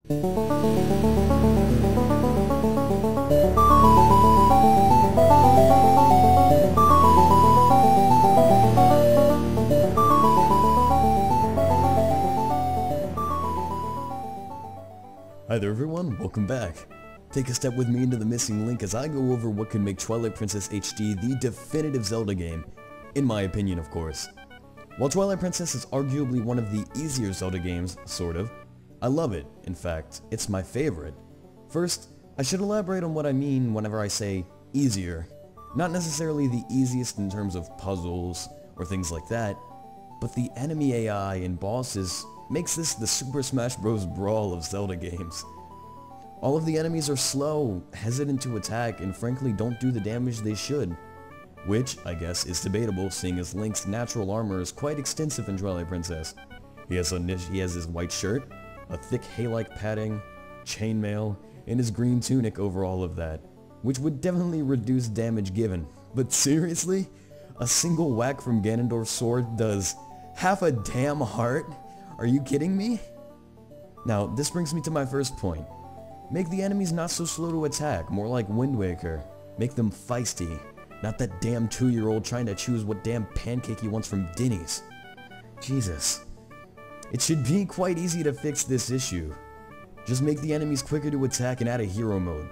Hi there everyone, welcome back. Take a step with me into the missing link as I go over what could make Twilight Princess HD the definitive Zelda game, in my opinion of course. While Twilight Princess is arguably one of the easier Zelda games, sort of, I love it. In fact, it's my favorite. First, I should elaborate on what I mean whenever I say easier. Not necessarily the easiest in terms of puzzles or things like that, but the enemy AI and bosses makes this the Super Smash Bros. Brawl of Zelda games. All of the enemies are slow, hesitant to attack, and frankly don't do the damage they should. Which, I guess, is debatable seeing as Link's natural armor is quite extensive in Twilight Princess. He has his white shirt, a thick hay-like padding, chainmail, and his green tunic over all of that, which would definitely reduce damage given. But seriously? A single whack from Ganondorf's sword does half a damn heart? Are you kidding me? Now, this brings me to my first point. Make the enemies not so slow to attack, more like Wind Waker. Make them feisty, not that damn 2-year-old trying to choose what damn pancake he wants from Denny's. Jesus. It should be quite easy to fix this issue. Just make the enemies quicker to attack and add a hero mode.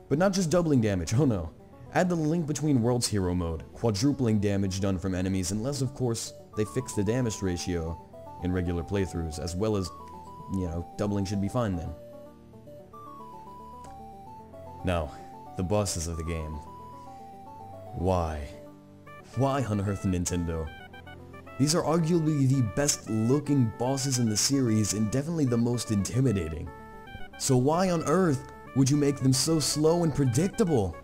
But not just doubling damage, oh no. Add the Link Between Worlds hero mode, quadrupling damage done from enemies unless of course they fix the damage ratio in regular playthroughs, as well as, doubling should be fine then. Now, the bosses of the game. Why? Why on earth, Nintendo? These are arguably the best looking bosses in the series and definitely the most intimidating. So why on earth would you make them so slow and predictable?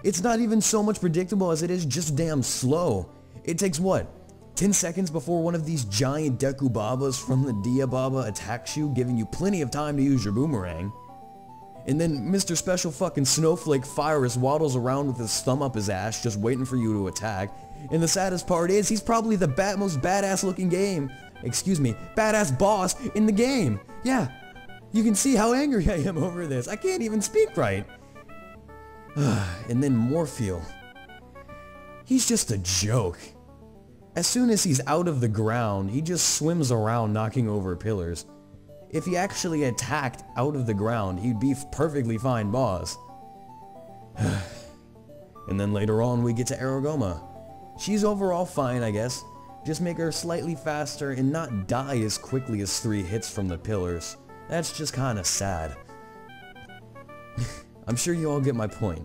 It's not even so much predictable as it is just damn slow. It takes what? 10 seconds before one of these giant Deku Babas from the Dia Baba attacks you, giving you plenty of time to use your boomerang. And then Mr. Special fucking Snowflake Fyrus waddles around with his thumb up his ass just waiting for you to attack. And the saddest part is he's probably the most badass looking badass boss in the game. Yeah, you can see how angry I am over this. I can't even speak right. And then Morpheal. He's just a joke. As soon as he's out of the ground, he just swims around knocking over pillars. If he actually attacked out of the ground, he'd be perfectly fine boss. And then later on we get to Aragoma. She's overall fine, I guess. Just make her slightly faster and not die as quickly as 3 hits from the pillars. That's just kinda sad. I'm sure you all get my point.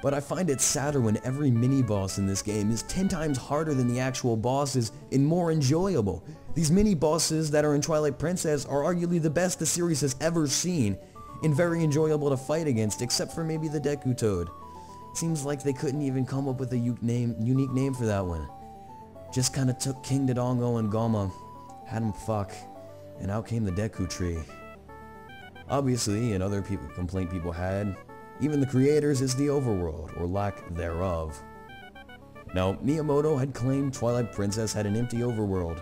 But I find it sadder when every mini-boss in this game is 10 times harder than the actual bosses and more enjoyable. These mini-bosses that are in Twilight Princess are arguably the best the series has ever seen, and very enjoyable to fight against, except for maybe the Deku Toad. Seems like they couldn't even come up with a unique name for that one. Just kinda took King Dodongo and Goma, had him fuck, and out came the Deku Tree. Obviously, another complaint people had, even the creators, is the overworld, or lack thereof. Now, Miyamoto had claimed Twilight Princess had an empty overworld,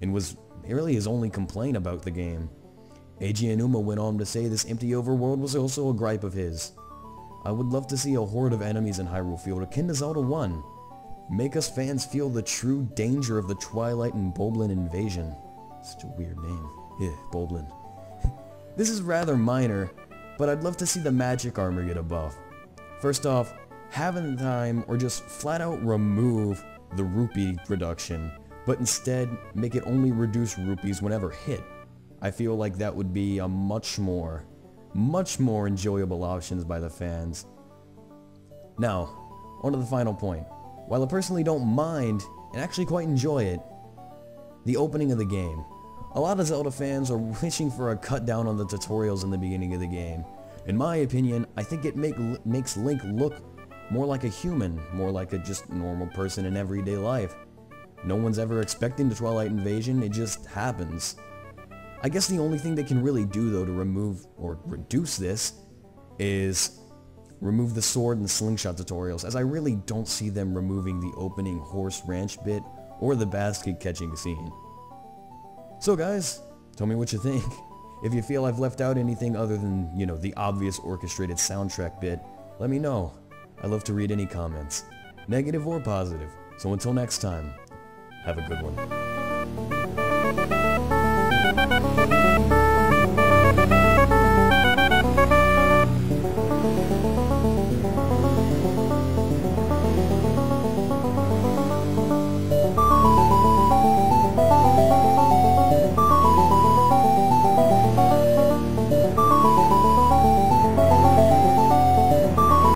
and was really his only complaint about the game. Eiji Aonuma went on to say this empty overworld was also a gripe of his. I would love to see a horde of enemies in Hyrule Field akin to Zelda 1. Make us fans feel the true danger of the Twilight and Boblin invasion. Such a weird name. Yeah, Boblin. This is rather minor, but I'd love to see the magic armor get a buff. First off, have in time or just flat out remove the rupee reduction, but instead make it only reduce rupees whenever hit. I feel like that would be a much more enjoyable options by the fans. Now, on to the final point. While I personally don't mind, and actually quite enjoy it, the opening of the game. A lot of Zelda fans are wishing for a cut down on the tutorials in the beginning of the game. In my opinion, I think it makes Link look more like a human, more like a just normal person in everyday life. No one's ever expecting the Twilight invasion, it just happens. I guess the only thing they can really do though to remove or reduce this is remove the sword and slingshot tutorials, as I really don't see them removing the opening horse ranch bit or the basket catching scene. So guys, tell me what you think. If you feel I've left out anything other than, the obvious orchestrated soundtrack bit, let me know. I love to read any comments, negative or positive. So until next time, have a good one.